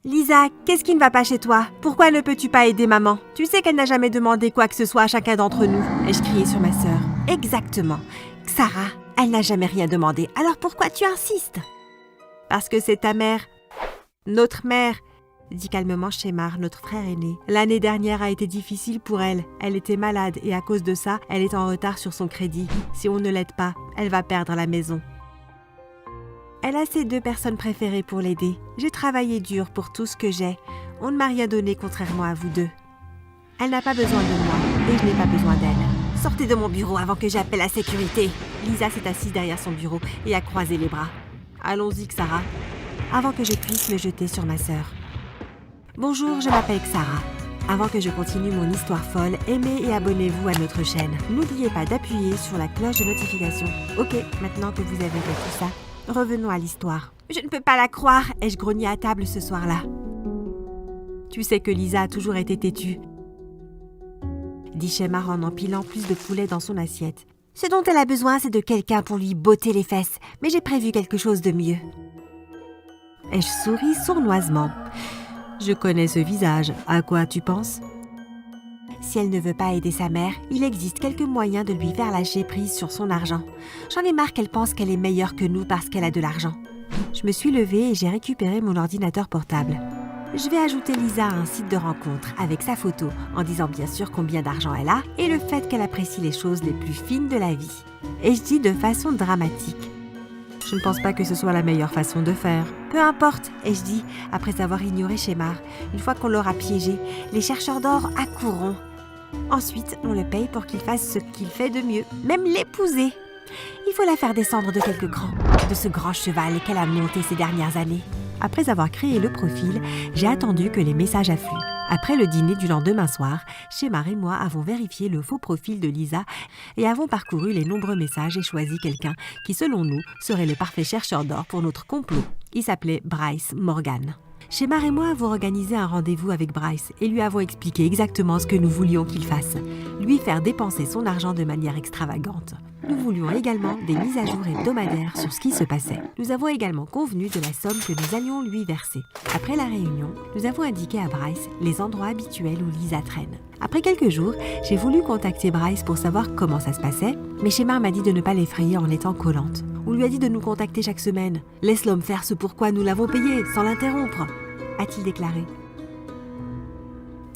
Lisa, qu'est-ce qui ne va pas chez toi? Pourquoi ne peux-tu pas aider maman? Tu sais qu'elle n'a jamais demandé quoi que ce soit à chacun d'entre nous. Ai-je crié sur ma sœur. Exactement. Sarah, elle n'a jamais rien demandé. Alors pourquoi tu insistes? Parce que c'est ta mère. Notre mère, dit calmement Shemar, notre frère aîné. L'année dernière a été difficile pour elle. Elle était malade et à cause de ça, elle est en retard sur son crédit. Si on ne l'aide pas, elle va perdre la maison. Elle a ses 2 personnes préférées pour l'aider. J'ai travaillé dur pour tout ce que j'ai. On ne m'a rien donné contrairement à vous 2. Elle n'a pas besoin de moi et je n'ai pas besoin d'elle. Sortez de mon bureau avant que j'appelle la sécurité. Lisa s'est assise derrière son bureau et a croisé les bras. Allons-y, Sarah. Avant que je puisse me jeter sur ma sœur. Bonjour, je m'appelle Sarah. Avant que je continue mon histoire folle, aimez et abonnez-vous à notre chaîne. N'oubliez pas d'appuyer sur la cloche de notification. Ok, maintenant que vous avez fait tout ça, revenons à l'histoire. Je ne peux pas la croire, ai-je grogné à table ce soir-là. Tu sais que Lisa a toujours été têtue, dit Shemar en empilant plus de poulet dans son assiette. Ce dont elle a besoin, c'est de quelqu'un pour lui botter les fesses, mais j'ai prévu quelque chose de mieux. Ai-je souri sournoisement. Je connais ce visage. À quoi tu penses? Si elle ne veut pas aider sa mère, il existe quelques moyens de lui faire lâcher prise sur son argent. J'en ai marre qu'elle pense qu'elle est meilleure que nous parce qu'elle a de l'argent. Je me suis levée et j'ai récupéré mon ordinateur portable. Je vais ajouter Lisa à un site de rencontre avec sa photo, en disant bien sûr combien d'argent elle a et le fait qu'elle apprécie les choses les plus fines de la vie. Et je dis de façon dramatique. Je ne pense pas que ce soit la meilleure façon de faire. Peu importe, ai-je dit, après avoir ignoré Shemar. Une fois qu'on l'aura piégé, les chercheurs d'or accourront. Ensuite, on le paye pour qu'il fasse ce qu'il fait de mieux, même l'épouser. Il faut la faire descendre de quelques crans, de ce grand cheval qu'elle a monté ces dernières années. Après avoir créé le profil, j'ai attendu que les messages affluent. Après le dîner du lendemain soir, Shemar et moi avons vérifié le faux profil de Lisa et avons parcouru les nombreux messages et choisi quelqu'un qui, selon nous, serait le parfait chercheur d'or pour notre complot. Il s'appelait Bryce Morgan. Shemar et moi avons organisé un rendez-vous avec Bryce et lui avons expliqué exactement ce que nous voulions qu'il fasse. Lui faire dépenser son argent de manière extravagante. Nous voulions également des mises à jour hebdomadaires sur ce qui se passait. Nous avons également convenu de la somme que nous allions lui verser. Après la réunion, nous avons indiqué à Bryce les endroits habituels où Lisa traîne. Après quelques jours, j'ai voulu contacter Bryce pour savoir comment ça se passait, mais Shemar m'a dit de ne pas l'effrayer en étant collante. On lui a dit de nous contacter chaque semaine. « Laisse l'homme faire ce pourquoi nous l'avons payé, sans l'interrompre », a-t-il déclaré.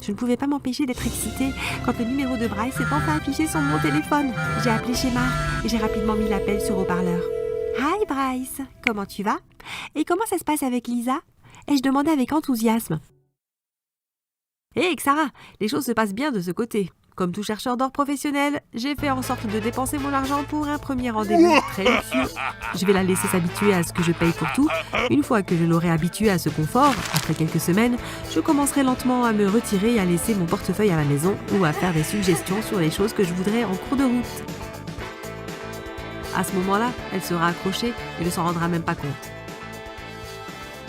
Je ne pouvais pas m'empêcher d'être excitée quand le numéro de Bryce s'est enfin affiché sur mon téléphone. J'ai appelé Shemar et j'ai rapidement mis l'appel sur haut-parleur. « Hi Bryce, comment tu vas? Et comment ça se passe avec Lisa ?» ai-je demandé avec enthousiasme. « Hé Sarah, les choses se passent bien de ce côté. Comme tout chercheur d'or professionnel, j'ai fait en sorte de dépenser mon argent pour un premier rendez-vous très luxueux. Je vais la laisser s'habituer à ce que je paye pour tout. Une fois que je l'aurai habituée à ce confort, après quelques semaines, je commencerai lentement à me retirer et à laisser mon portefeuille à la maison ou à faire des suggestions sur les choses que je voudrais en cours de route. À ce moment-là, elle sera accrochée et ne s'en rendra même pas compte. »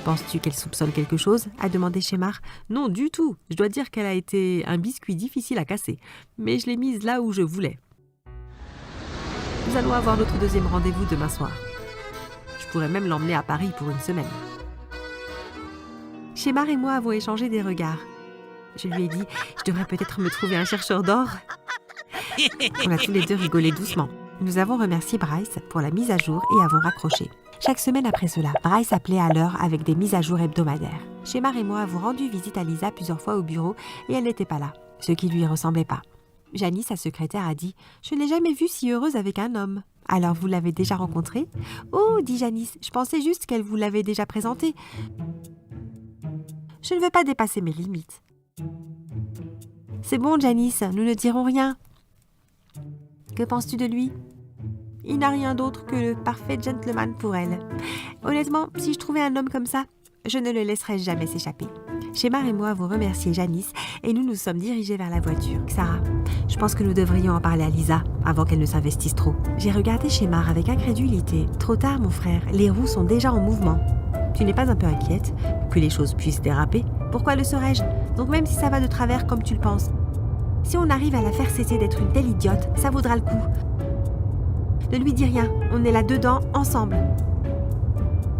Penses-tu qu'elle soupçonne quelque chose? A demandé Shemar. Non, du tout. Je dois dire qu'elle a été un biscuit difficile à casser. Mais je l'ai mise là où je voulais. Nous allons avoir notre deuxième rendez-vous demain soir. Je pourrais même l'emmener à Paris pour une semaine. Shemar et moi avons échangé des regards. Je lui ai dit, je devrais peut-être me trouver un chercheur d'or. On a tous les 2 rigolé doucement. Nous avons remercié Bryce pour la mise à jour et avons raccroché. Chaque semaine après cela, Bryce appelait à l'heure avec des mises à jour hebdomadaires. Shemar et moi avons rendu visite à Lisa plusieurs fois au bureau et elle n'était pas là, ce qui lui ressemblait pas. Janice, sa secrétaire, a dit « Je ne l'ai jamais vue si heureuse avec un homme. Alors vous l'avez déjà rencontrée ?»« Oh, dit Janice, je pensais juste qu'elle vous l'avait déjà présentée. Je ne veux pas dépasser mes limites. » C'est bon, Janice, nous ne dirons rien. Que penses-tu de lui ? Il n'a rien d'autre que le parfait gentleman pour elle. Honnêtement, si je trouvais un homme comme ça, je ne le laisserais jamais s'échapper. Shemar et moi avons remercié Janice et nous nous sommes dirigés vers la voiture. Sarah, je pense que nous devrions en parler à Lisa avant qu'elle ne s'investisse trop. J'ai regardé Shemar avec incrédulité. Trop tard, mon frère, les roues sont déjà en mouvement. Tu n'es pas un peu inquiète que les choses puissent déraper? Pourquoi le serais-je? Donc même si ça va de travers comme tu le penses, si on arrive à la faire cesser d'être une telle idiote, ça vaudra le coup. Ne lui dis rien, on est là-dedans, ensemble.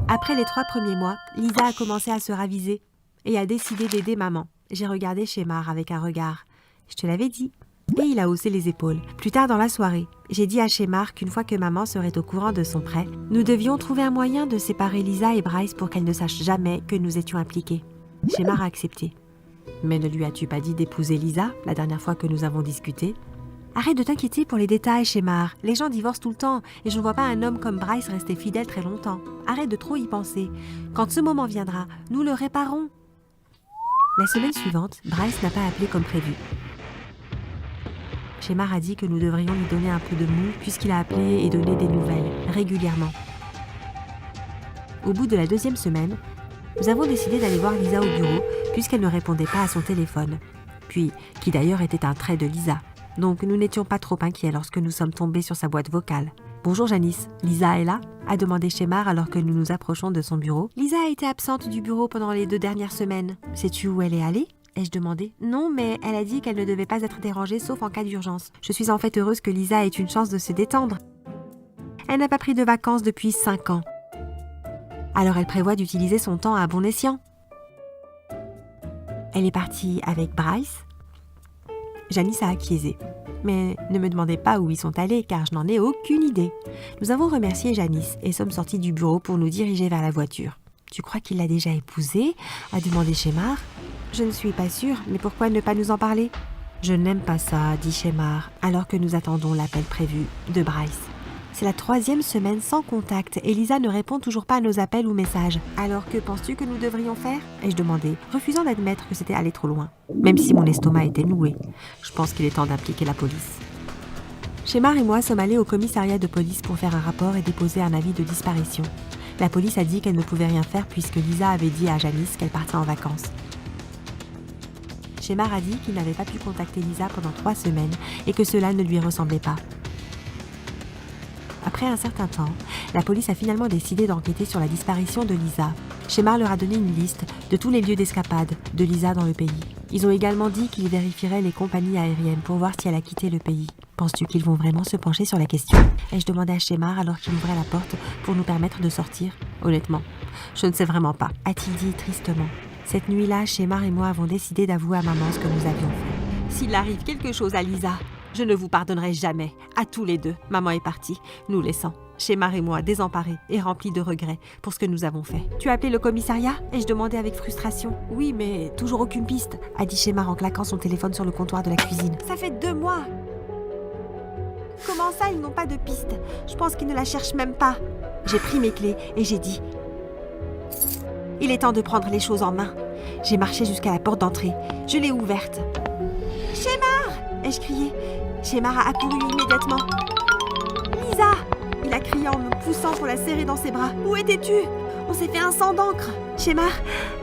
Après les 3 premiers mois, Lisa a commencé à se raviser. et a décidé d'aider maman. J'ai regardé Shemar avec un regard. Je te l'avais dit. Et il a haussé les épaules. Plus tard dans la soirée, j'ai dit à Shemar qu'une fois que maman serait au courant de son prêt, nous devions trouver un moyen de séparer Lisa et Bryce pour qu'elle ne sache jamais que nous étions impliqués. Shemar a accepté. Mais ne lui as-tu pas dit d'épouser Lisa la dernière fois que nous avons discuté ? Arrête de t'inquiéter pour les détails, Shemar. Les gens divorcent tout le temps et je ne vois pas un homme comme Bryce rester fidèle très longtemps. Arrête de trop y penser. Quand ce moment viendra, nous le réparons. La semaine suivante, Bryce n'a pas appelé comme prévu. Shemar a dit que nous devrions lui donner un peu de mou puisqu'il a appelé et donné des nouvelles, régulièrement. Au bout de la 2e semaine, nous avons décidé d'aller voir Lisa au bureau puisqu'elle ne répondait pas à son téléphone. Puis, qui d'ailleurs était un trait de Lisa. Donc nous n'étions pas trop inquiets lorsque nous sommes tombés sur sa boîte vocale. « Bonjour Janice, Lisa est là ?» a demandé Shemar alors que nous nous approchons de son bureau. « Lisa a été absente du bureau pendant les 2 dernières semaines. Sais-tu où elle est allée ?» ai-je demandé. « Non, mais elle a dit qu'elle ne devait pas être dérangée sauf en cas d'urgence. Je suis en fait heureuse que Lisa ait une chance de se détendre. Elle n'a pas pris de vacances depuis 5 ans. Alors elle prévoit d'utiliser son temps à bon escient. Elle est partie avec Bryce. » Janice a acquiescé. Mais ne me demandez pas où ils sont allés car je n'en ai aucune idée. Nous avons remercié Janice et sommes sortis du bureau pour nous diriger vers la voiture. « Tu crois qu'il l'a déjà épousée ?» a demandé Shemar. « Je ne suis pas sûre, mais pourquoi ne pas nous en parler ?»« Je n'aime pas ça, dit Shemar, alors que nous attendons l'appel prévu de Bryce. C'est la 3e semaine sans contact et Lisa ne répond toujours pas à nos appels ou messages. Alors que penses-tu que nous devrions faire ?» ai-je demandé, refusant d'admettre que c'était aller trop loin, même si mon estomac était noué. Je pense qu'il est temps d'impliquer la police. Shemar et moi sommes allés au commissariat de police pour faire un rapport et déposer un avis de disparition. La police a dit qu'elle ne pouvait rien faire puisque Lisa avait dit à Janice qu'elle partait en vacances. Shemar a dit qu'il n'avait pas pu contacter Lisa pendant 3 semaines et que cela ne lui ressemblait pas. Après un certain temps, la police a finalement décidé d'enquêter sur la disparition de Lisa. Shemar leur a donné une liste de tous les lieux d'escapade de Lisa dans le pays. Ils ont également dit qu'ils vérifieraient les compagnies aériennes pour voir si elle a quitté le pays. Penses-tu qu'ils vont vraiment se pencher sur la question ? Ai-je demandé à Shemar alors qu'il ouvrait la porte pour nous permettre de sortir ? Honnêtement, je ne sais vraiment pas, a-t-il dit tristement. Cette nuit-là, Shemar et moi avons décidé d'avouer à maman ce que nous avions fait. S'il arrive quelque chose à Lisa, je ne vous pardonnerai jamais. À tous les deux, maman est partie, nous laissant. Shemar et moi désemparés et remplis de regrets pour ce que nous avons fait. Tu as appelé le commissariat ? Ai-je demandé avec frustration. Oui, mais toujours aucune piste, a dit Shemar en claquant son téléphone sur le comptoir de la cuisine. Ça fait 2 mois. Comment ça, ils n'ont pas de piste ? Je pense qu'ils ne la cherchent même pas. J'ai pris mes clés et j'ai dit... Il est temps de prendre les choses en main. J'ai marché jusqu'à la porte d'entrée. Je l'ai ouverte. « Shemar !» ai-je crié. Shemar a accouru immédiatement. « Lisa !» il a crié en me poussant pour la serrer dans ses bras. « Où étais-tu ? On s'est fait un sang d'encre. Shemar,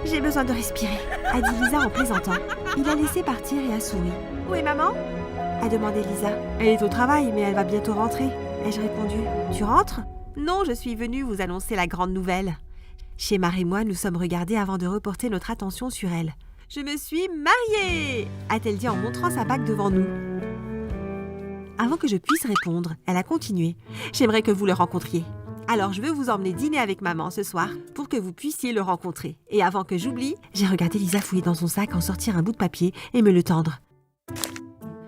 j'ai besoin de respirer. » a dit Lisa en plaisantant. Il a laissé partir et a souri. « Où est maman ?» a demandé Lisa. « Elle est au travail, mais elle va bientôt rentrer. » ai-je répondu. « Tu rentres ? » Non, je suis venue vous annoncer la grande nouvelle. Shemar et moi nous sommes regardés avant de reporter notre attention sur elle. « Je me suis mariée !» a-t-elle dit en montrant sa bague devant nous. Avant que je puisse répondre, elle a continué. « J'aimerais que vous le rencontriez. Alors je veux vous emmener dîner avec maman ce soir pour que vous puissiez le rencontrer. Et avant que j'oublie, j'ai regardé Lisa fouiller dans son sac, en sortir un bout de papier et me le tendre.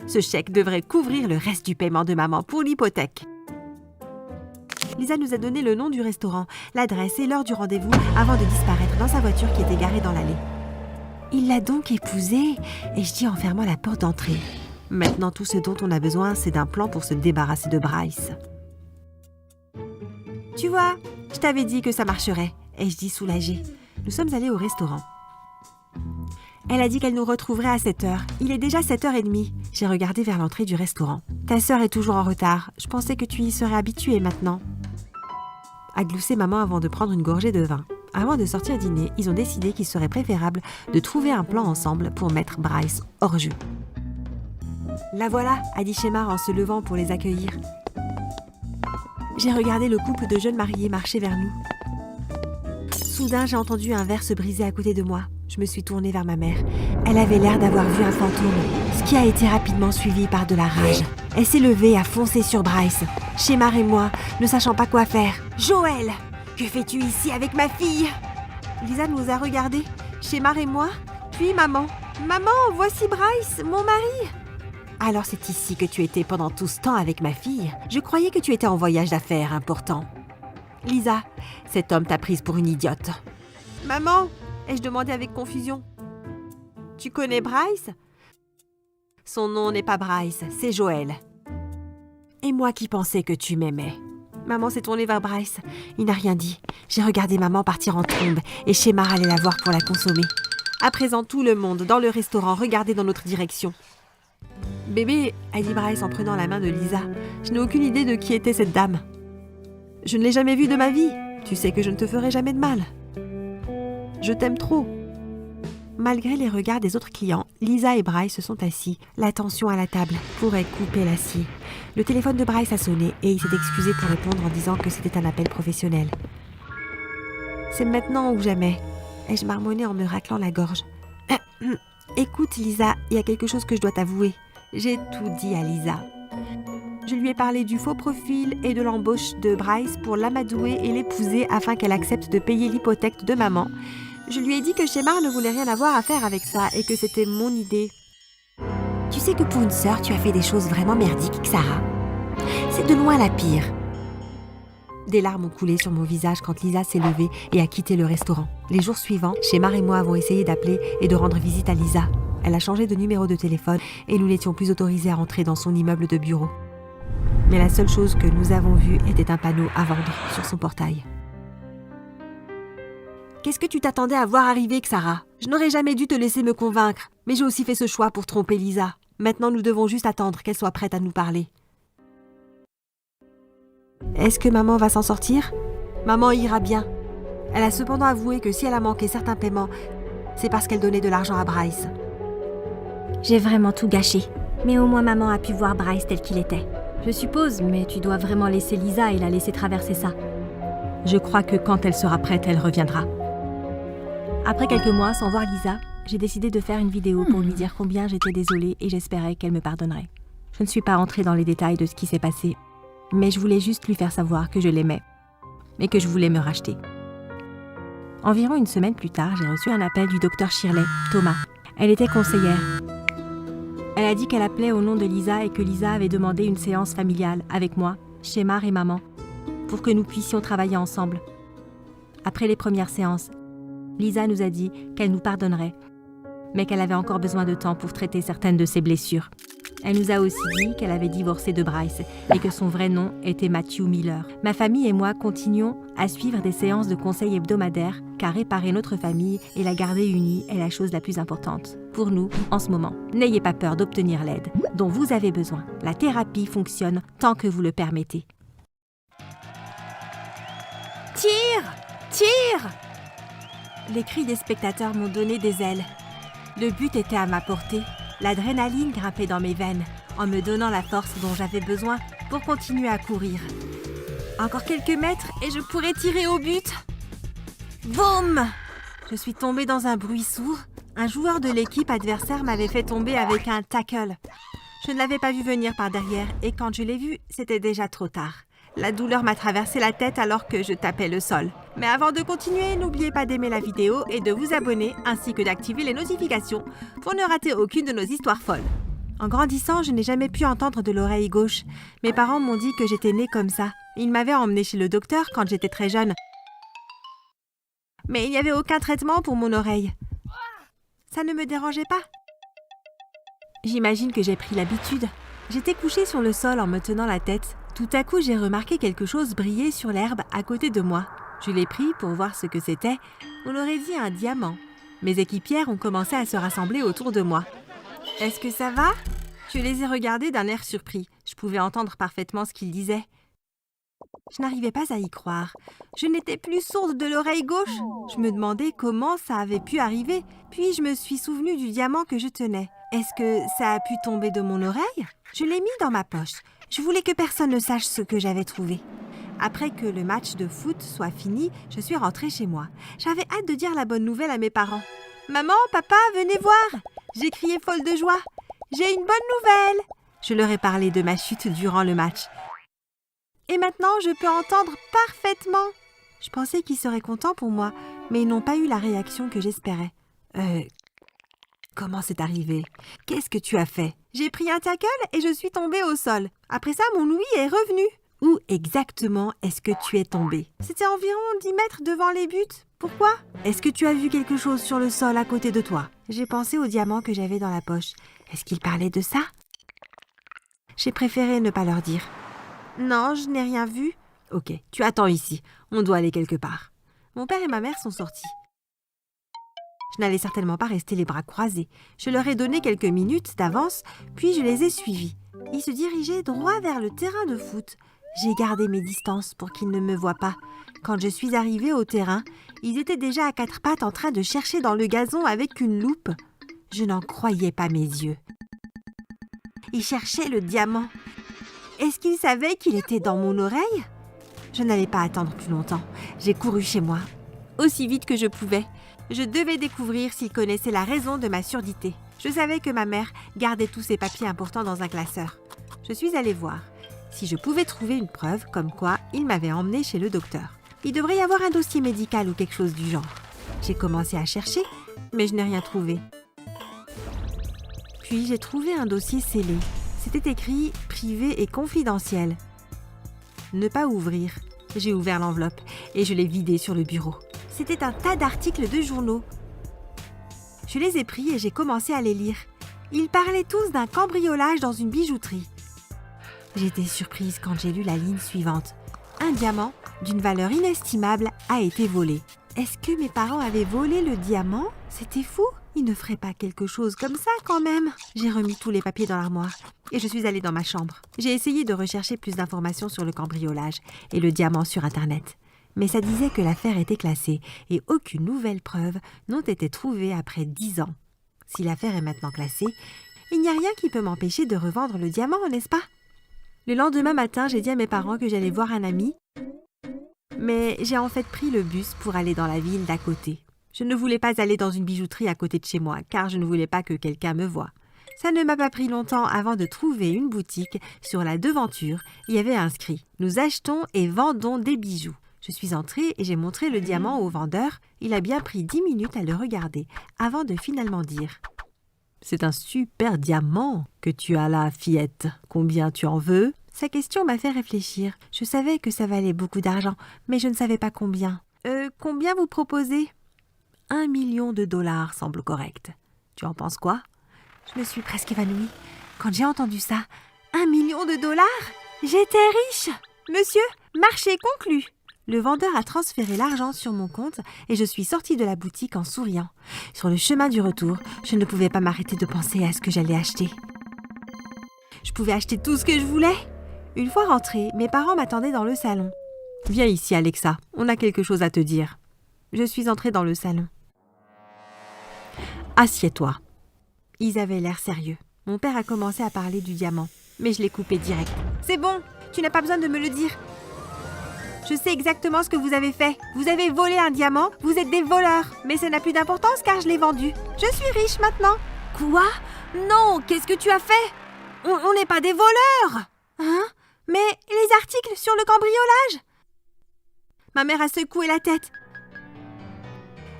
Ce chèque devrait couvrir le reste du paiement de maman pour l'hypothèque. » Lisa nous a donné le nom du restaurant, l'adresse et l'heure du rendez-vous avant de disparaître dans sa voiture qui était garée dans l'allée. Il l'a donc épousée, ai-je dit en fermant la porte d'entrée. Maintenant, tout ce dont on a besoin, c'est d'un plan pour se débarrasser de Bryce. Tu vois, je t'avais dit que ça marcherait, ai-je dit soulagée. Nous sommes allés au restaurant. Elle a dit qu'elle nous retrouverait à 7h. Il est déjà 7h30. J'ai regardé vers l'entrée du restaurant. Ta sœur est toujours en retard. Je pensais que tu y serais habituée maintenant. A gloussé maman avant de prendre une gorgée de vin. Avant de sortir dîner, ils ont décidé qu'il serait préférable de trouver un plan ensemble pour mettre Bryce hors jeu. La voilà, a dit Shemar en se levant pour les accueillir. J'ai regardé le couple de jeunes mariés marcher vers nous. Soudain, j'ai entendu un verre se briser à côté de moi. Je me suis tournée vers ma mère. Elle avait l'air d'avoir vu un fantôme, ce qui a été rapidement suivi par de la rage. Elle s'est levée et a foncé sur Bryce. Shemar et moi, ne sachant pas quoi faire. « Joël, que fais-tu ici avec ma fille ?» Lisa nous a regardés, Shemar et moi, puis maman. Maman, voici Bryce, mon mari. Alors c'est ici que tu étais pendant tout ce temps avec ma fille. Je croyais que tu étais en voyage d'affaires important. Lisa, cet homme t'a prise pour une idiote. Maman, ai-je demandé avec confusion. Tu connais Bryce? Son nom n'est pas Bryce, c'est Joël. Et moi qui pensais que tu m'aimais. Maman s'est tournée vers Bryce. Il n'a rien dit. J'ai regardé maman partir en trombe et Shemar allait la voir pour la consommer. À présent, tout le monde, dans le restaurant, regardait dans notre direction. Bébé, a dit Bryce en prenant la main de Lisa, je n'ai aucune idée de qui était cette dame. Je ne l'ai jamais vue de ma vie. Tu sais que je ne te ferai jamais de mal. Je t'aime trop. Malgré les regards des autres clients, Lisa et Bryce se sont assis, l'attention à la table, pourrait couper l'acier. Le téléphone de Bryce a sonné et il s'est excusé pour répondre en disant que c'était un appel professionnel. C'est maintenant ou jamais, ai-je marmonné en me raclant la gorge. Écoute Lisa, il y a quelque chose que je dois t'avouer. J'ai tout dit à Lisa. Je lui ai parlé du faux profil et de l'embauche de Bryce pour l'amadouer et l'épouser afin qu'elle accepte de payer l'hypothèque de maman. Je lui ai dit que Shemar ne voulait rien avoir à faire avec ça et que c'était mon idée. Tu sais que pour une sœur, tu as fait des choses vraiment merdiques, Sarah. C'est de loin la pire. Des larmes ont coulé sur mon visage quand Lisa s'est levée et a quitté le restaurant. Les jours suivants, Shemar et moi avons essayé d'appeler et de rendre visite à Lisa. Elle a changé de numéro de téléphone et nous n'étions plus autorisés à rentrer dans son immeuble de bureau. Mais la seule chose que nous avons vue était un panneau à vendre sur son portail. Qu'est-ce que tu t'attendais à voir arriver, Sarah? Je n'aurais jamais dû te laisser me convaincre, mais j'ai aussi fait ce choix pour tromper Lisa. Maintenant, nous devons juste attendre qu'elle soit prête à nous parler. Est-ce que maman va s'en sortir? Maman ira bien. Elle a cependant avoué que si elle a manqué certains paiements, c'est parce qu'elle donnait de l'argent à Bryce. J'ai vraiment tout gâché, mais au moins maman a pu voir Bryce tel qu'il était. Je suppose, mais tu dois vraiment laisser Lisa et la laisser traverser ça. Je crois que quand elle sera prête, elle reviendra. Après quelques mois sans voir Lisa, j'ai décidé de faire une vidéo pour lui dire combien j'étais désolée et j'espérais qu'elle me pardonnerait. Je ne suis pas rentrée dans les détails de ce qui s'est passé, mais je voulais juste lui faire savoir que je l'aimais et que je voulais me racheter. Environ une semaine plus tard, j'ai reçu un appel du docteur Shirley, Thomas. Elle était conseillère. Elle a dit qu'elle appelait au nom de Lisa et que Lisa avait demandé une séance familiale avec moi, Shemar et maman, pour que nous puissions travailler ensemble. Après les premières séances, Lisa nous a dit qu'elle nous pardonnerait, mais qu'elle avait encore besoin de temps pour traiter certaines de ses blessures. Elle nous a aussi dit qu'elle avait divorcé de Bryce et que son vrai nom était Matthew Miller. Ma famille et moi continuons à suivre des séances de conseils hebdomadaires car réparer notre famille et la garder unie est la chose la plus importante. Pour nous, en ce moment, n'ayez pas peur d'obtenir l'aide dont vous avez besoin. La thérapie fonctionne tant que vous le permettez. Tire! Tire! Les cris des spectateurs m'ont donné des ailes. Le but était à ma portée. L'adrénaline grimpait dans mes veines, en me donnant la force dont j'avais besoin pour continuer à courir. Encore quelques mètres et je pourrais tirer au but. Boum! Je suis tombée dans un bruit sourd. Un joueur de l'équipe adversaire m'avait fait tomber avec un tackle. Je ne l'avais pas vu venir par derrière et quand je l'ai vu, c'était déjà trop tard. La douleur m'a traversé la tête alors que je tapais le sol. Mais avant de continuer, n'oubliez pas d'aimer la vidéo et de vous abonner ainsi que d'activer les notifications pour ne rater aucune de nos histoires folles. En grandissant, je n'ai jamais pu entendre de l'oreille gauche. Mes parents m'ont dit que j'étais née comme ça. Ils m'avaient emmenée chez le docteur quand j'étais très jeune. Mais il n'y avait aucun traitement pour mon oreille. Ça ne me dérangeait pas. J'imagine que j'ai pris l'habitude. J'étais couchée sur le sol en me tenant la tête. Tout à coup, j'ai remarqué quelque chose briller sur l'herbe à côté de moi. Je l'ai pris pour voir ce que c'était. On aurait dit un diamant. Mes équipières ont commencé à se rassembler autour de moi. « Est-ce que ça va ?» Je les ai regardées d'un air surpris. Je pouvais entendre parfaitement ce qu'ils disaient. Je n'arrivais pas à y croire. Je n'étais plus sourde de l'oreille gauche. Je me demandais comment ça avait pu arriver. Puis je me suis souvenue du diamant que je tenais. Est-ce que ça a pu tomber de mon oreille? Je l'ai mis dans ma poche. Je voulais que personne ne sache ce que j'avais trouvé. Après que le match de foot soit fini, je suis rentrée chez moi. J'avais hâte de dire la bonne nouvelle à mes parents. « Maman, papa, venez voir !» J'ai crié folle de joie. « J'ai une bonne nouvelle !» Je leur ai parlé de ma chute durant le match. Et maintenant, je peux entendre parfaitement. Je pensais qu'ils seraient contents pour moi, mais ils n'ont pas eu la réaction que j'espérais. Comment c'est arrivé? Qu'est-ce que tu as fait? J'ai pris un tackle et je suis tombée au sol. Après ça, mon ouïe est revenu. Où exactement est-ce que tu es tombée? C'était environ 10 mètres devant les buts. Pourquoi? Est-ce que tu as vu quelque chose sur le sol à côté de toi? J'ai pensé au diamant que j'avais dans la poche. Est-ce qu'il parlait de ça? J'ai préféré ne pas leur dire. Non, je n'ai rien vu. Ok, tu attends ici. On doit aller quelque part. Mon père et ma mère sont sortis. Je n'allais certainement pas rester les bras croisés. Je leur ai donné quelques minutes d'avance, puis je les ai suivis. Ils se dirigeaient droit vers le terrain de foot. J'ai gardé mes distances pour qu'ils ne me voient pas. Quand je suis arrivée au terrain, ils étaient déjà à quatre pattes en train de chercher dans le gazon avec une loupe. Je n'en croyais pas mes yeux. Ils cherchaient le diamant. Est-ce qu'ils savaient qu'il était dans mon oreille? Je n'allais pas attendre plus longtemps. J'ai couru chez moi, aussi vite que je pouvais. Je devais découvrir s'ils connaissaient la raison de ma surdité. Je savais que ma mère gardait tous ses papiers importants dans un classeur. Je suis allée voir si je pouvais trouver une preuve comme quoi il m'avait emmenée chez le docteur. Il devrait y avoir un dossier médical ou quelque chose du genre. J'ai commencé à chercher, mais je n'ai rien trouvé. Puis j'ai trouvé un dossier scellé. C'était écrit « privé et confidentiel ». Ne pas ouvrir. J'ai ouvert l'enveloppe et je l'ai vidée sur le bureau. C'était un tas d'articles de journaux. Je les ai pris et j'ai commencé à les lire. Ils parlaient tous d'un cambriolage dans une bijouterie. J'étais surprise quand j'ai lu la ligne suivante. Un diamant d'une valeur inestimable a été volé. Est-ce que mes parents avaient volé le diamant? C'était fou. Ils ne feraient pas quelque chose comme ça quand même. J'ai remis tous les papiers dans l'armoire et je suis allée dans ma chambre. J'ai essayé de rechercher plus d'informations sur le cambriolage et le diamant sur Internet. Mais ça disait que l'affaire était classée et aucune nouvelle preuve n'ont été trouvées après 10 ans. Si l'affaire est maintenant classée, il n'y a rien qui peut m'empêcher de revendre le diamant, n'est-ce pas? Le lendemain matin, j'ai dit à mes parents que j'allais voir un ami, mais j'ai en fait pris le bus pour aller dans la ville d'à côté. Je ne voulais pas aller dans une bijouterie à côté de chez moi, car je ne voulais pas que quelqu'un me voie. Ça ne m'a pas pris longtemps avant de trouver une boutique. Sur la devanture, il y avait inscrit « Nous achetons et vendons des bijoux ». Je suis entrée et j'ai montré le diamant au vendeur. Il a bien pris 10 minutes à le regarder avant de finalement dire « C'est un super diamant que tu as là, fillette. Combien tu en veux ?» Sa question m'a fait réfléchir. Je savais que ça valait beaucoup d'argent, mais je ne savais pas combien. Combien vous proposez ? 1 million de dollars semble correct. Tu en penses quoi? Je me suis presque évanouie. Quand j'ai entendu ça, 1 million de dollars? J'étais riche! Monsieur, marché conclu! Le vendeur a transféré l'argent sur mon compte et je suis sortie de la boutique en souriant. Sur le chemin du retour, je ne pouvais pas m'arrêter de penser à ce que j'allais acheter. Je pouvais acheter tout ce que je voulais. Une fois rentrée, mes parents m'attendaient dans le salon. « Viens ici, Alexa, on a quelque chose à te dire. » Je suis entrée dans le salon. « Assieds-toi. » Ils avaient l'air sérieux. Mon père a commencé à parler du diamant, mais je l'ai coupé direct. « C'est bon, tu n'as pas besoin de me le dire. Je sais exactement ce que vous avez fait. Vous avez volé un diamant, vous êtes des voleurs. Mais ça n'a plus d'importance car je l'ai vendu. Je suis riche maintenant. » Quoi? Non, qu'est-ce que tu as fait? On n'est pas des voleurs. Hein? Mais les articles sur le cambriolage? Ma mère a secoué la tête.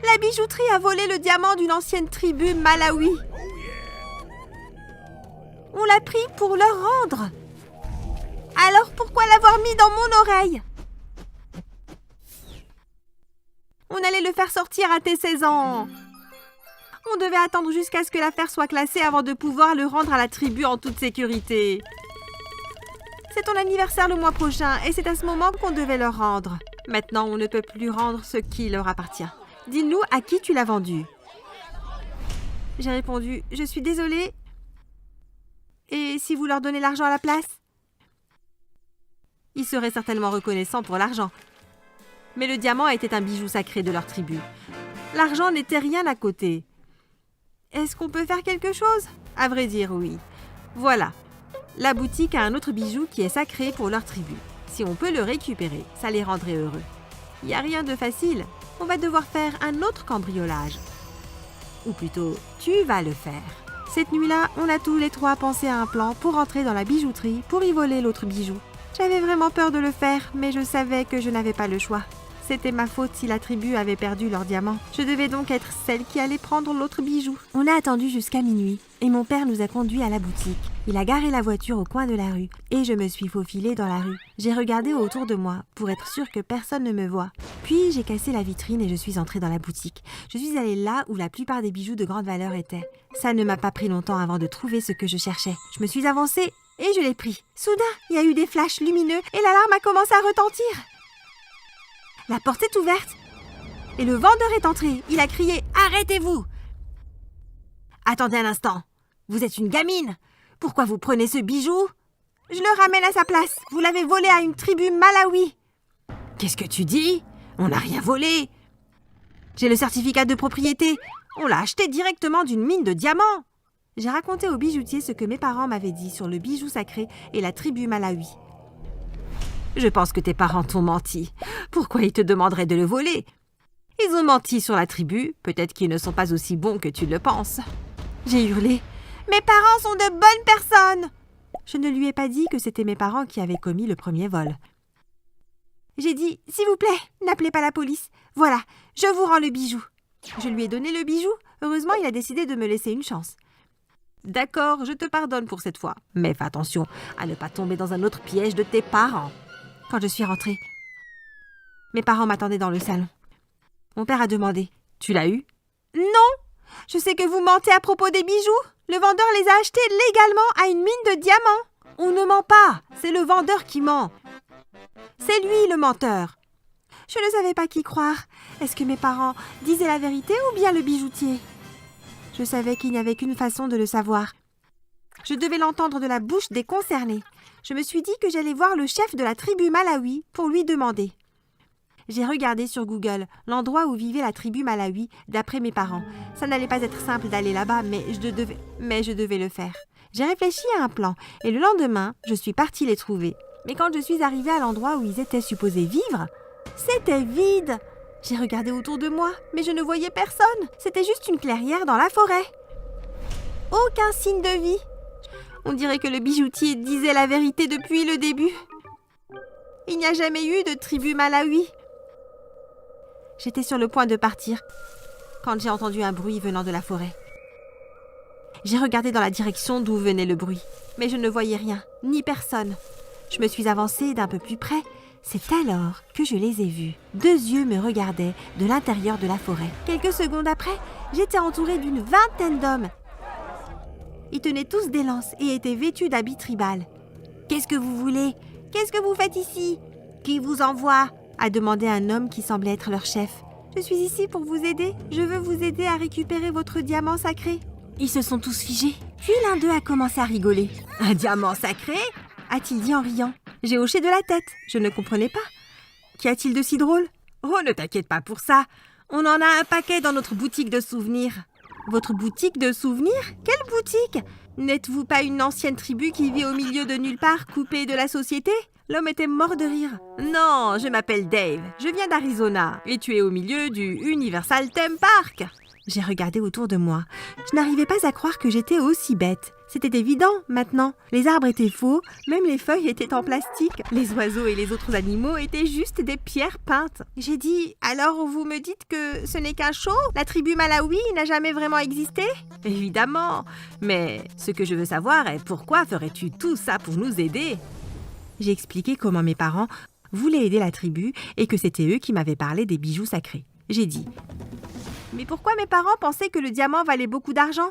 La bijouterie a volé le diamant d'une ancienne tribu Malawi. On l'a pris pour le rendre. Alors pourquoi l'avoir mis dans mon oreille? On allait le faire sortir à tes 16 ans. On devait attendre jusqu'à ce que l'affaire soit classée avant de pouvoir le rendre à la tribu en toute sécurité. C'est ton anniversaire le mois prochain et c'est à ce moment qu'on devait le rendre. Maintenant, on ne peut plus rendre ce qui leur appartient. Dis-nous à qui tu l'as vendu. J'ai répondu, je suis désolée. Et si vous leur donnez l'argent à la place? Ils seraient certainement reconnaissants pour l'argent. Mais le diamant était un bijou sacré de leur tribu. L'argent n'était rien à côté. Est-ce qu'on peut faire quelque chose? À vrai dire, oui. Voilà. La boutique a un autre bijou qui est sacré pour leur tribu. Si on peut le récupérer, ça les rendrait heureux. Il n'y a rien de facile. On va devoir faire un autre cambriolage. Ou plutôt, tu vas le faire. Cette nuit-là, on a tous les trois pensé à un plan pour entrer dans la bijouterie pour y voler l'autre bijou. J'avais vraiment peur de le faire, mais je savais que je n'avais pas le choix. C'était ma faute si la tribu avait perdu leur diamant. Je devais donc être celle qui allait prendre l'autre bijou. On a attendu jusqu'à minuit et mon père nous a conduits à la boutique. Il a garé la voiture au coin de la rue et je me suis faufilée dans la rue. J'ai regardé autour de moi pour être sûre que personne ne me voit. Puis j'ai cassé la vitrine et je suis entrée dans la boutique. Je suis allée là où la plupart des bijoux de grande valeur étaient. Ça ne m'a pas pris longtemps avant de trouver ce que je cherchais. Je me suis avancée et je l'ai pris. Soudain, il y a eu des flashs lumineux et l'alarme a commencé à retentir. La porte est ouverte et le vendeur est entré. Il a crié « Arrêtez-vous !» Attendez un instant. Vous êtes une gamine. Pourquoi vous prenez ce bijou? Je le ramène à sa place. Vous l'avez volé à une tribu malawi. Qu'est-ce que tu dis? On n'a rien volé. J'ai le certificat de propriété. On l'a acheté directement d'une mine de diamants. J'ai raconté au bijoutier ce que mes parents m'avaient dit sur le bijou sacré et la tribu malawi. Je pense que tes parents t'ont menti. Pourquoi ils te demanderaient de le voler? Ils ont menti sur la tribu. Peut-être qu'ils ne sont pas aussi bons que tu le penses. J'ai hurlé. Mes parents sont de bonnes personnes. Je ne lui ai pas dit que c'était mes parents qui avaient commis le premier vol. J'ai dit, s'il vous plaît, n'appelez pas la police. Voilà, je vous rends le bijou. Je lui ai donné le bijou. Heureusement, il a décidé de me laisser une chance. D'accord, je te pardonne pour cette fois. Mais fais attention à ne pas tomber dans un autre piège de tes parents. Quand je suis rentrée, mes parents m'attendaient dans le salon. Mon père a demandé, tu l'as eu? Non, je sais que vous mentez à propos des bijoux. Le vendeur les a achetés légalement à une mine de diamants. On ne ment pas, c'est le vendeur qui ment. C'est lui le menteur. Je ne savais pas qui croire. Est-ce que mes parents disaient la vérité ou bien le bijoutier? Je savais qu'il n'y avait qu'une façon de le savoir. Je devais l'entendre de la bouche des concernés. Je me suis dit que j'allais voir le chef de la tribu malawi pour lui demander. J'ai regardé sur Google l'endroit où vivait la tribu malawi d'après mes parents. Ça n'allait pas être simple d'aller là-bas, mais je devais le faire. J'ai réfléchi à un plan et le lendemain, je suis partie les trouver. Mais quand je suis arrivée à l'endroit où ils étaient supposés vivre, c'était vide. J'ai regardé autour de moi, mais je ne voyais personne. C'était juste une clairière dans la forêt. Aucun signe de vie. On dirait que le bijoutier disait la vérité depuis le début. Il n'y a jamais eu de tribu malawi. J'étais sur le point de partir quand j'ai entendu un bruit venant de la forêt. J'ai regardé dans la direction d'où venait le bruit, mais je ne voyais rien, ni personne. Je me suis avancée d'un peu plus près. C'est alors que je les ai vus. 2 yeux me regardaient de l'intérieur de la forêt. Quelques secondes après, j'étais entourée d'une 20aine d'hommes. Ils tenaient tous des lances et étaient vêtus d'habits tribales. « Qu'est-ce que vous voulez? Qu'est-ce que vous faites ici? Qui vous envoie ?» a demandé un homme qui semblait être leur chef. « Je suis ici pour vous aider. Je veux vous aider à récupérer votre diamant sacré. » Ils se sont tous figés. Puis l'un d'eux a commencé à rigoler. « Un diamant sacré ?» a-t-il dit en riant. J'ai hoché de la tête. Je ne comprenais pas. Qu'y a-t-il de si drôle? Oh, ne t'inquiète pas pour ça. On en a un paquet dans notre boutique de souvenirs. Votre boutique de souvenirs? Quelle boutique? N'êtes-vous pas une ancienne tribu qui vit au milieu de nulle part, coupée de la société? L'homme était mort de rire. Non, je m'appelle Dave. Je viens d'Arizona. Et tu es au milieu du Universal Theme Park. J'ai regardé autour de moi. Je n'arrivais pas à croire que j'étais aussi bête. C'était évident, maintenant. Les arbres étaient faux, même les feuilles étaient en plastique. Les oiseaux et les autres animaux étaient juste des pierres peintes. J'ai dit, alors vous me dites que ce n'est qu'un show? La tribu malawi n'a jamais vraiment existé? Évidemment. Mais ce que je veux savoir est pourquoi ferais-tu tout ça pour nous aider? J'ai expliqué comment mes parents voulaient aider la tribu et que c'était eux qui m'avaient parlé des bijoux sacrés. J'ai dit, mais pourquoi mes parents pensaient que le diamant valait beaucoup d'argent?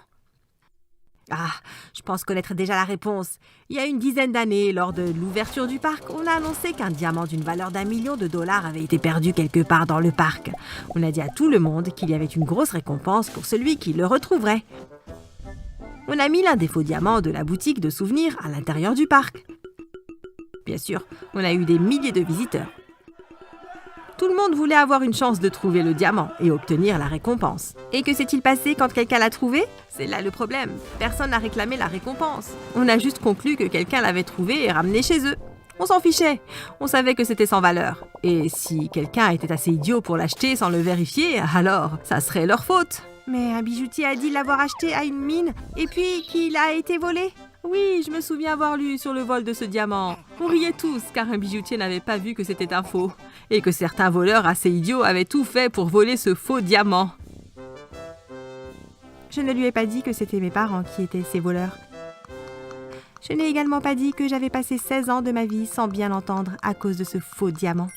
Ah, je pense connaître déjà la réponse. Il y a une dizaine d'années, lors de l'ouverture du parc, on a annoncé qu'un diamant d'une valeur d'1 million de dollars avait été perdu quelque part dans le parc. On a dit à tout le monde qu'il y avait une grosse récompense pour celui qui le retrouverait. On a mis l'un des faux diamants de la boutique de souvenirs à l'intérieur du parc. Bien sûr, on a eu des milliers de visiteurs. Tout le monde voulait avoir une chance de trouver le diamant et obtenir la récompense. Et que s'est-il passé quand quelqu'un l'a trouvé? C'est là le problème. Personne n'a réclamé la récompense. On a juste conclu que quelqu'un l'avait trouvé et ramené chez eux. On s'en fichait. On savait que c'était sans valeur. Et si quelqu'un était assez idiot pour l'acheter sans le vérifier, alors ça serait leur faute. Mais un bijoutier a dit l'avoir acheté à une mine et puis qu'il a été volé. Oui, je me souviens avoir lu sur le vol de ce diamant. On riait tous car un bijoutier n'avait pas vu que c'était un faux. Et que certains voleurs assez idiots avaient tout fait pour voler ce faux diamant. Je ne lui ai pas dit que c'était mes parents qui étaient ces voleurs. Je n'ai également pas dit que j'avais passé 16 ans de ma vie sans bien l'entendre à cause de ce faux diamant.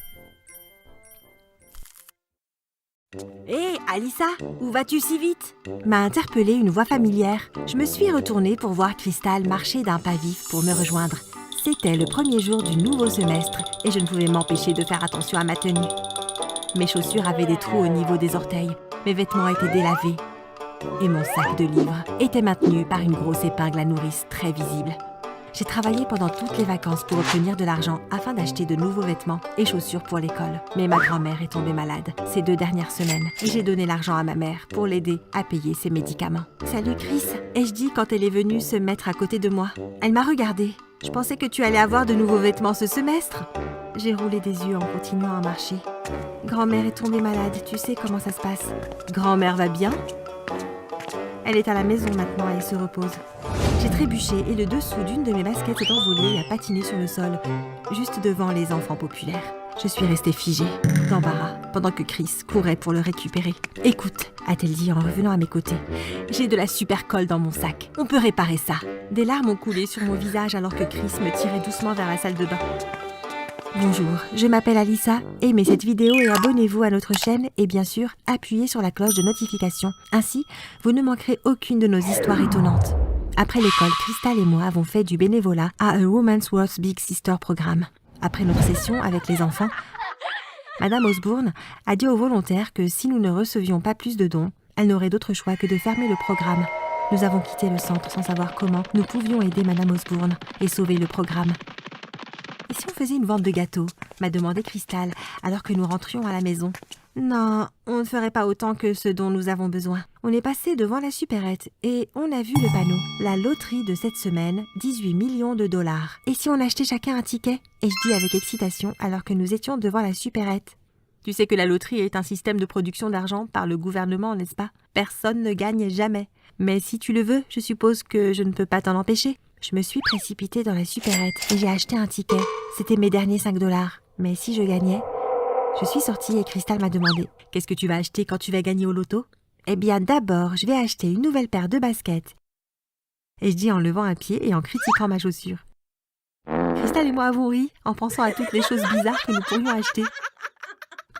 Hé, Alissa, où vas-tu si vite? M'a interpellée une voix familière. Je me suis retournée pour voir Crystal marcher d'un pas vif pour me rejoindre. C'était le premier jour du nouveau semestre et je ne pouvais m'empêcher de faire attention à ma tenue. Mes chaussures avaient des trous au niveau des orteils, mes vêtements étaient délavés et mon sac de livres était maintenu par une grosse épingle à nourrice très visible. J'ai travaillé pendant toutes les vacances pour obtenir de l'argent afin d'acheter de nouveaux vêtements et chaussures pour l'école. Mais ma grand-mère est tombée malade ces 2 dernières semaines et j'ai donné l'argent à ma mère pour l'aider à payer ses médicaments. « Salut Chris !» ai-je dit quand elle est venue se mettre à côté de moi. Elle m'a regardée. « Je pensais que tu allais avoir de nouveaux vêtements ce semestre !» J'ai roulé des yeux en continuant à marcher. « Grand-mère est tombée malade, tu sais comment ça se passe. »« Grand-mère va bien ?» Elle est à la maison maintenant et se repose. J'ai trébuché et le dessous d'une de mes baskets s'est envolé et a patiné sur le sol, juste devant les enfants populaires. Je suis restée figée, d'embarras, pendant que Chris courait pour le récupérer. « Écoute, a-t-elle dit en revenant à mes côtés, j'ai de la super colle dans mon sac. On peut réparer ça. » Des larmes ont coulé sur mon visage alors que Chris me tirait doucement vers la salle de bain. Bonjour, je m'appelle Alissa, aimez cette vidéo et abonnez-vous à notre chaîne et bien sûr, appuyez sur la cloche de notification. Ainsi, vous ne manquerez aucune de nos histoires étonnantes. Après l'école, Crystal et moi avons fait du bénévolat à A Woman's World's Big Sister programme. Après notre session avec les enfants, Madame Osborne a dit aux volontaires que si nous ne recevions pas plus de dons, elle n'aurait d'autre choix que de fermer le programme. Nous avons quitté le centre sans savoir comment nous pouvions aider Madame Osborne et sauver le programme. « Et si on faisait une vente de gâteaux ?» m'a demandé Crystal, alors que nous rentrions à la maison. « Non, on ne ferait pas autant que ce dont nous avons besoin. » On est passé devant la supérette et on a vu le panneau. La loterie de cette semaine, 18 millions de dollars. Et si on achetait chacun un ticket ? Ai-je dit avec excitation alors que nous étions devant la supérette. Tu sais que la loterie est un système de production d'argent par le gouvernement, n'est-ce pas ? Personne ne gagne jamais. Mais si tu le veux, je suppose que je ne peux pas t'en empêcher. Je me suis précipitée dans la supérette et j'ai acheté un ticket. C'était mes derniers 5 dollars. Mais si je gagnais... Je suis sortie et Crystal m'a demandé « Qu'est-ce que tu vas acheter quand tu vas gagner au loto ?» Eh bien d'abord, je vais acheter une nouvelle paire de baskets. Et je dis en levant un pied et en critiquant ma chaussure. Crystal et moi avons ri en pensant à toutes les choses bizarres que nous pourrions acheter.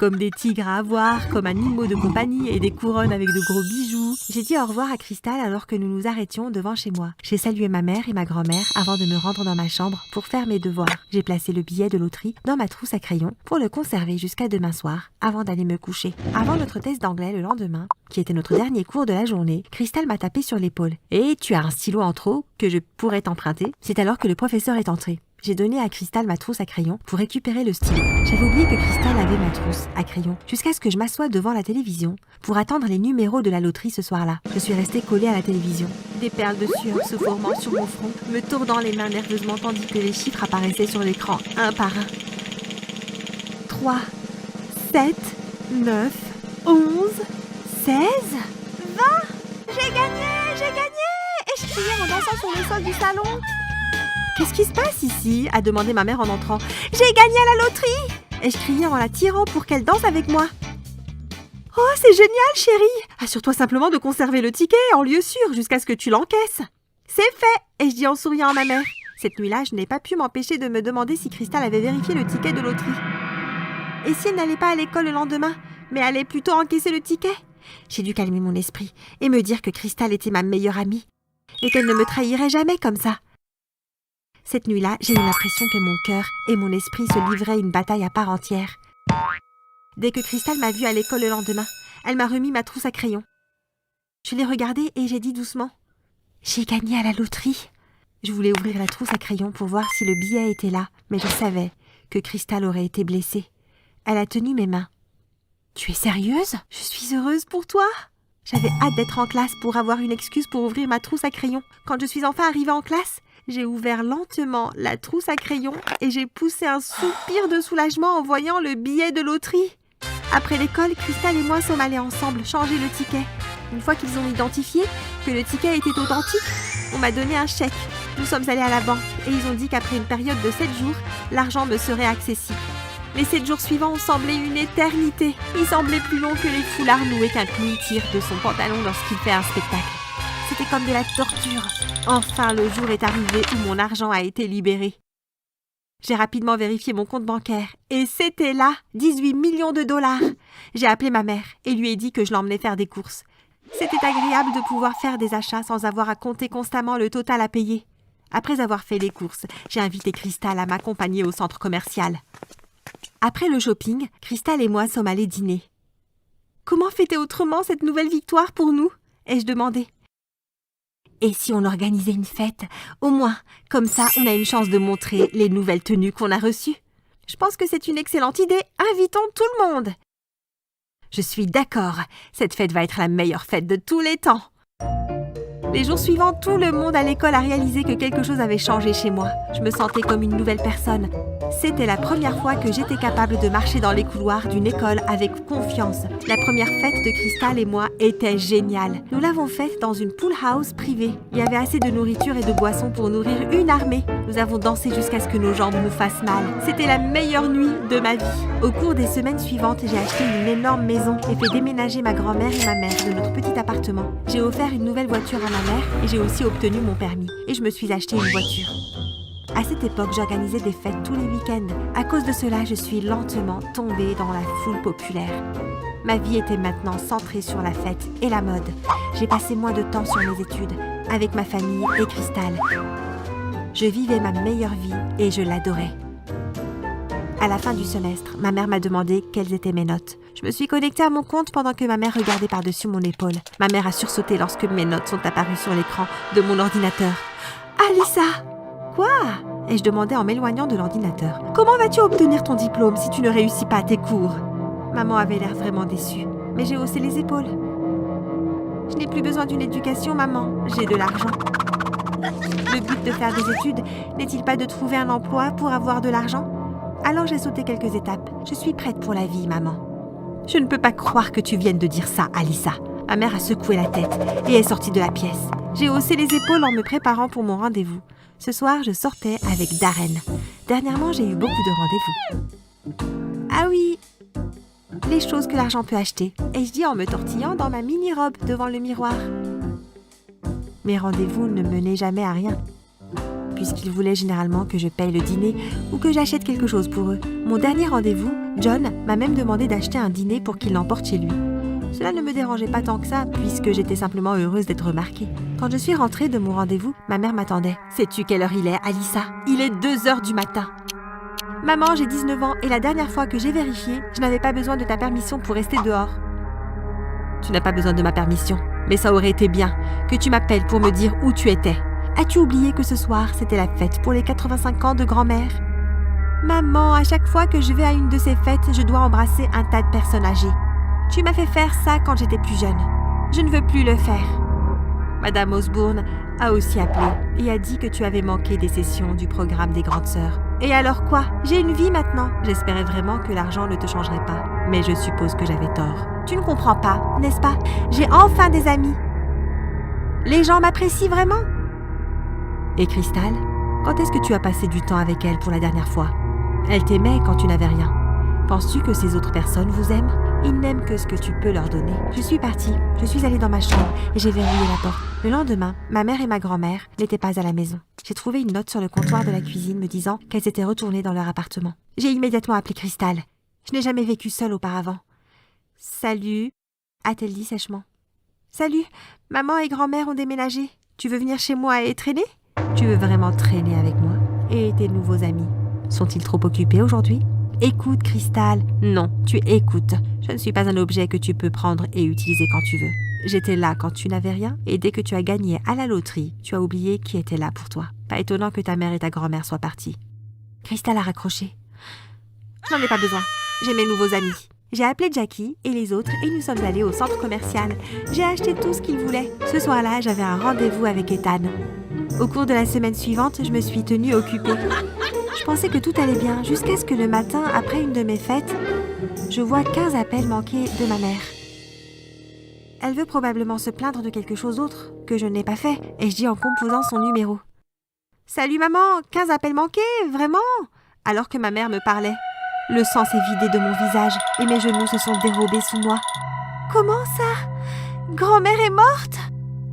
Comme des tigres à avoir, comme animaux de compagnie et des couronnes avec de gros bijoux. J'ai dit au revoir à Crystal alors que nous nous arrêtions devant chez moi. J'ai salué ma mère et ma grand-mère avant de me rendre dans ma chambre pour faire mes devoirs. J'ai placé le billet de loterie dans ma trousse à crayons pour le conserver jusqu'à demain soir avant d'aller me coucher. Avant notre test d'anglais le lendemain, qui était notre dernier cours de la journée, Crystal m'a tapé sur l'épaule. « Et tu as un stylo en trop que je pourrais t'emprunter ?» C'est alors que le professeur est entré. J'ai donné à Crystal ma trousse à crayons pour récupérer le stylo. J'avais oublié que Crystal avait ma trousse à crayons jusqu'à ce que je m'assoie devant la télévision pour attendre les numéros de la loterie ce soir-là. Je suis restée collée à la télévision. Des perles de sueur se formant sur mon front, me tordant les mains nerveusement tandis que les chiffres apparaissaient sur l'écran un par un. 3, 7, 9, 11, 16, 20. J'ai gagné! Et je criais en dansant sur le sol du salon. Qu'est-ce qui se passe ici ? A demandé ma mère en entrant. J'ai gagné à la loterie ! Et je criais en la tirant pour qu'elle danse avec moi. Oh, c'est génial, chérie ! Assure-toi simplement de conserver le ticket en lieu sûr jusqu'à ce que tu l'encaisses. C'est fait ! Et je dis en souriant à ma mère. Cette nuit-là, je n'ai pas pu m'empêcher de me demander si Crystal avait vérifié le ticket de loterie. Et si elle n'allait pas à l'école le lendemain, mais allait plutôt encaisser le ticket ? J'ai dû calmer mon esprit et me dire que Crystal était ma meilleure amie et qu'elle ne me trahirait jamais comme ça. Cette nuit-là, j'ai eu l'impression que mon cœur et mon esprit se livraient une bataille à part entière. Dès que Crystal m'a vue à l'école le lendemain, elle m'a remis ma trousse à crayons. Je l'ai regardée et j'ai dit doucement « J'ai gagné à la loterie !» Je voulais ouvrir la trousse à crayons pour voir si le billet était là, mais je savais que Crystal aurait été blessée. Elle a tenu mes mains. « Tu es sérieuse ? Je suis heureuse pour toi !» J'avais hâte d'être en classe pour avoir une excuse pour ouvrir ma trousse à crayons. Quand je suis enfin arrivée en classe, j'ai ouvert lentement la trousse à crayons et j'ai poussé un soupir de soulagement en voyant le billet de loterie. Après l'école, Crystal et moi sommes allés ensemble changer le ticket. Une fois qu'ils ont identifié que le ticket était authentique, on m'a donné un chèque. Nous sommes allés à la banque et ils ont dit qu'après une période de 7 jours, l'argent me serait accessible. Les 7 jours suivants ont semblé une éternité. Ils semblaient plus longs que les foulards noués qu'un clown tire de son pantalon lorsqu'il fait un spectacle. C'était comme de la torture. Enfin, le jour est arrivé où mon argent a été libéré. J'ai rapidement vérifié mon compte bancaire et c'était là 18 millions de dollars. J'ai appelé ma mère et lui ai dit que je l'emmenais faire des courses. C'était agréable de pouvoir faire des achats sans avoir à compter constamment le total à payer. Après avoir fait les courses, j'ai invité Crystal à m'accompagner au centre commercial. Après le shopping, Crystal et moi sommes allés dîner. « Comment fêter autrement cette nouvelle victoire pour nous ?» ai-je demandé. « Et si on organisait une fête? Au moins, comme ça, on a une chance de montrer les nouvelles tenues qu'on a reçues. Je pense que c'est une excellente idée. Invitons tout le monde. » Je suis d'accord. Cette fête va être la meilleure fête de tous les temps. Les jours suivants, tout le monde à l'école a réalisé que quelque chose avait changé chez moi. Je me sentais comme une nouvelle personne. C'était la première fois que j'étais capable de marcher dans les couloirs d'une école avec confiance. La première fête de Crystal et moi était géniale. Nous l'avons faite dans une pool house privée. Il y avait assez de nourriture et de boissons pour nourrir une armée. Nous avons dansé jusqu'à ce que nos jambes nous fassent mal. C'était la meilleure nuit de ma vie. Au cours des semaines suivantes, j'ai acheté une énorme maison et fait déménager ma grand-mère et ma mère de notre petit appartement. J'ai offert une nouvelle voiture à ma mère et j'ai aussi obtenu mon permis. Et je me suis acheté une voiture. À cette époque, j'organisais des fêtes tous les week-ends. À cause de cela, je suis lentement tombée dans la foule populaire. Ma vie était maintenant centrée sur la fête et la mode. J'ai passé moins de temps sur mes études, avec ma famille et Crystal. Je vivais ma meilleure vie et je l'adorais. À la fin du semestre, ma mère m'a demandé quelles étaient mes notes. Je me suis connectée à mon compte pendant que ma mère regardait par-dessus mon épaule. Ma mère a sursauté lorsque mes notes sont apparues sur l'écran de mon ordinateur. « Alyssa !»« Quoi ?» ai-je demandé en m'éloignant de l'ordinateur. « Comment vas-tu obtenir ton diplôme si tu ne réussis pas tes cours ?» Maman avait l'air vraiment déçue, mais j'ai haussé les épaules. « Je n'ai plus besoin d'une éducation, maman. J'ai de l'argent. » Le but de faire des études n'est-il pas de trouver un emploi pour avoir de l'argent? Alors j'ai sauté quelques étapes. Je suis prête pour la vie, maman. Je ne peux pas croire que tu viennes de dire ça, Alyssa. Ma mère a secoué la tête et est sortie de la pièce. J'ai haussé les épaules en me préparant pour mon rendez-vous. Ce soir, je sortais avec Darren. Dernièrement, j'ai eu beaucoup de rendez-vous. Ah oui, les choses que l'argent peut acheter, ai-je dit en me tortillant dans ma mini-robe devant le miroir. Mes rendez-vous ne menaient jamais à rien, puisqu'ils voulaient généralement que je paye le dîner ou que j'achète quelque chose pour eux. Mon dernier rendez-vous, John, m'a même demandé d'acheter un dîner pour qu'il l'emporte chez lui. Cela ne me dérangeait pas tant que ça, puisque j'étais simplement heureuse d'être remarquée. Quand je suis rentrée de mon rendez-vous, ma mère m'attendait. « Sais-tu quelle heure il est, Alyssa? Il est 2h du matin. » « Maman, j'ai 19 ans et la dernière fois que j'ai vérifié, je n'avais pas besoin de ta permission pour rester dehors. »« Tu n'as pas besoin de ma permission, mais ça aurait été bien que tu m'appelles pour me dire où tu étais. As-tu oublié que ce soir, c'était la fête pour les 85 ans de grand-mère? » « Maman, à chaque fois que je vais à une de ces fêtes, je dois embrasser un tas de personnes âgées. Tu m'as fait faire ça quand j'étais plus jeune. Je ne veux plus le faire. » Madame Osborne a aussi appelé et a dit que tu avais manqué des sessions du programme des grandes sœurs. Et alors quoi? J'ai une vie maintenant. J'espérais vraiment que l'argent ne te changerait pas, mais je suppose que j'avais tort. Tu ne comprends pas, n'est-ce pas? J'ai enfin des amis. Les gens m'apprécient vraiment. Et Crystal, quand est-ce que tu as passé du temps avec elle pour la dernière fois? Elle t'aimait quand tu n'avais rien. Penses-tu que ces autres personnes vous aiment? Ils n'aiment que ce que tu peux leur donner. Je suis partie, je suis allée dans ma chambre et j'ai verrouillé la porte. Le lendemain, ma mère et ma grand-mère n'étaient pas à la maison. J'ai trouvé une note sur le comptoir de la cuisine me disant qu'elles étaient retournées dans leur appartement. J'ai immédiatement appelé Crystal. Je n'ai jamais vécu seule auparavant. « Salut » a-t-elle dit sèchement. « Salut, maman et grand-mère ont déménagé. Tu veux venir chez moi et traîner? Tu veux vraiment traîner avec moi? Et tes nouveaux amis? Sont-ils trop occupés aujourd'hui? » Écoute, Crystal. Non, tu écoutes. Je ne suis pas un objet que tu peux prendre et utiliser quand tu veux. J'étais là quand tu n'avais rien et dès que tu as gagné à la loterie, tu as oublié qui était là pour toi. Pas étonnant que ta mère et ta grand-mère soient parties. Crystal a raccroché. Je n'en ai pas besoin. J'ai mes nouveaux amis. J'ai appelé Jackie et les autres et nous sommes allés au centre commercial. J'ai acheté tout ce qu'ils voulaient. Ce soir-là, j'avais un rendez-vous avec Ethan. Au cours de la semaine suivante, je me suis tenue occupée. Je pensais que tout allait bien jusqu'à ce que le matin, après une de mes fêtes, je vois 15 appels manqués de ma mère. Elle veut probablement se plaindre de quelque chose d'autre que je n'ai pas fait, et je dis en composant son numéro. Salut maman, 15 appels manqués, vraiment? Alors que ma mère me parlait. Le sang s'est vidé de mon visage et mes genoux se sont dérobés sous moi. Comment ça? Grand-mère est morte?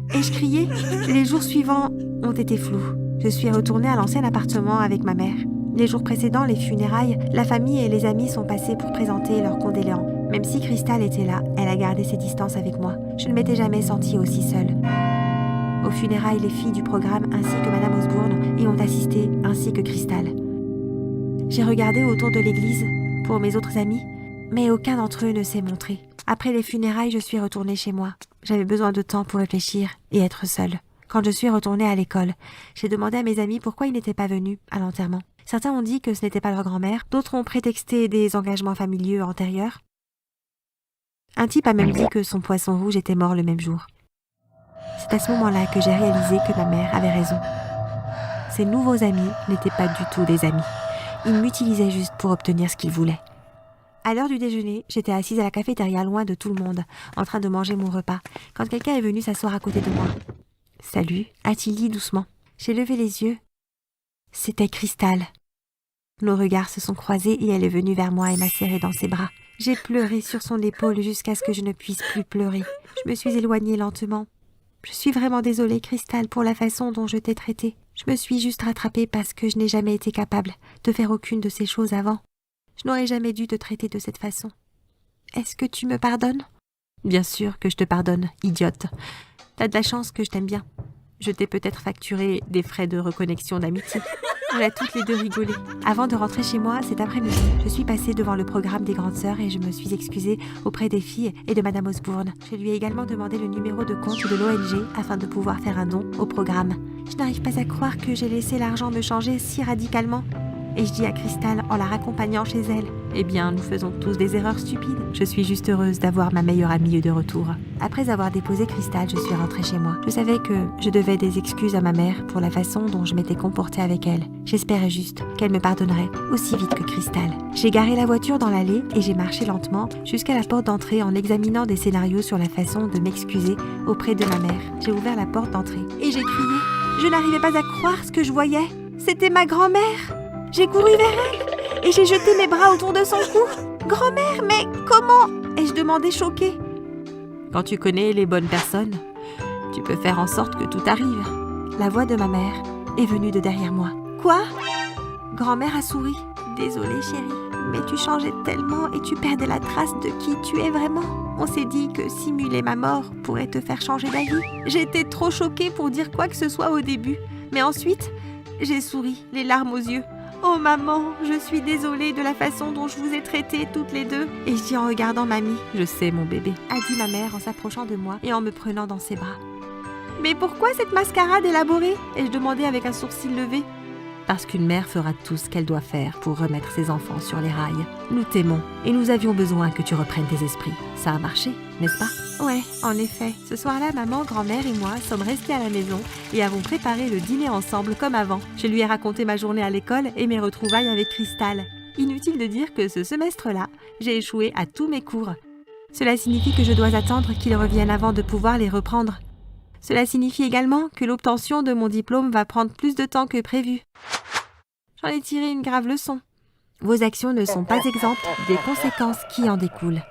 Ai-je crié? Les jours suivants ont été flous. Je suis retournée à l'ancien appartement avec ma mère. Les jours précédents, les funérailles, la famille et les amis sont passés pour présenter leurs condoléances. Même si Cristal était là, elle a gardé ses distances avec moi. Je ne m'étais jamais sentie aussi seule. Aux funérailles, les filles du programme ainsi que Madame Osborne y ont assisté, ainsi que Cristal. J'ai regardé autour de l'église pour mes autres amis, mais aucun d'entre eux ne s'est montré. Après les funérailles, je suis retournée chez moi. J'avais besoin de temps pour réfléchir et être seule. Quand je suis retournée à l'école, j'ai demandé à mes amis pourquoi ils n'étaient pas venus à l'enterrement. Certains ont dit que ce n'était pas leur grand-mère, d'autres ont prétexté des engagements familiaux antérieurs. Un type a même dit que son poisson rouge était mort le même jour. C'est à ce moment-là que j'ai réalisé que ma mère avait raison. Ces nouveaux amis n'étaient pas du tout des amis. Ils m'utilisaient juste pour obtenir ce qu'ils voulaient. À l'heure du déjeuner, j'étais assise à la cafétéria loin de tout le monde, en train de manger mon repas, quand quelqu'un est venu s'asseoir à côté de moi. « Salut » a-t-il dit doucement. J'ai levé les yeux. C'était Cristal. Nos regards se sont croisés et elle est venue vers moi et m'a serré dans ses bras. J'ai pleuré sur son épaule jusqu'à ce que je ne puisse plus pleurer. Je me suis éloignée lentement. Je suis vraiment désolée, Cristal, pour la façon dont je t'ai traitée. Je me suis juste rattrapée parce que je n'ai jamais été capable de faire aucune de ces choses avant. Je n'aurais jamais dû te traiter de cette façon. Est-ce que tu me pardonnes? Bien sûr que je te pardonne, idiote. T'as de la chance que je t'aime bien. Je t'ai peut-être facturé des frais de reconnexion d'amitié. On a toutes les deux rigolé. Avant de rentrer chez moi cet après-midi, je suis passée devant le programme des grandes sœurs et je me suis excusée auprès des filles et de Madame Osborne. Je lui ai également demandé le numéro de compte de l'ONG afin de pouvoir faire un don au programme. Je n'arrive pas à croire que j'ai laissé l'argent me changer si radicalement. Et je dis à Cristal en la raccompagnant chez elle. Eh bien, nous faisons tous des erreurs stupides. Je suis juste heureuse d'avoir ma meilleure amie de retour. Après avoir déposé Cristal, je suis rentrée chez moi. Je savais que je devais des excuses à ma mère pour la façon dont je m'étais comportée avec elle. J'espérais juste qu'elle me pardonnerait aussi vite que Cristal. J'ai garé la voiture dans l'allée et j'ai marché lentement jusqu'à la porte d'entrée en examinant des scénarios sur la façon de m'excuser auprès de ma mère. J'ai ouvert la porte d'entrée et j'ai crié. Je n'arrivais pas à croire ce que je voyais. C'était ma grand-mère. J'ai couru vers elle et j'ai jeté mes bras autour de son cou. « Grand-mère, mais comment ?» ai-je demandé choquée. Quand tu connais les bonnes personnes, tu peux faire en sorte que tout arrive. La voix de ma mère est venue de derrière moi. « Quoi ?» Grand-mère a souri. « Désolée chérie, mais tu changeais tellement et tu perdais la trace de qui tu es vraiment. On s'est dit que simuler ma mort pourrait te faire changer d'avis. J'étais trop choquée pour dire quoi que ce soit au début. Mais ensuite, j'ai souri, les larmes aux yeux. Oh maman, je suis désolée de la façon dont je vous ai traitées toutes les deux. Et je dis en regardant mamie, je sais mon bébé, a dit ma mère en s'approchant de moi et en me prenant dans ses bras. Mais pourquoi cette mascarade élaborée? Ai-je demandé avec un sourcil levé. Parce qu'une mère fera tout ce qu'elle doit faire pour remettre ses enfants sur les rails. Nous t'aimons et nous avions besoin que tu reprennes tes esprits. Ça a marché, n'est-ce pas? Ouais, en effet. Ce soir-là, maman, grand-mère et moi sommes restés à la maison et avons préparé le dîner ensemble comme avant. Je lui ai raconté ma journée à l'école et mes retrouvailles avec Cristal. Inutile de dire que ce semestre-là, j'ai échoué à tous mes cours. Cela signifie que je dois attendre qu'ils reviennent avant de pouvoir les reprendre. Cela signifie également que l'obtention de mon diplôme va prendre plus de temps que prévu. J'en ai tiré une grave leçon. Vos actions ne sont pas exemptes des conséquences qui en découlent.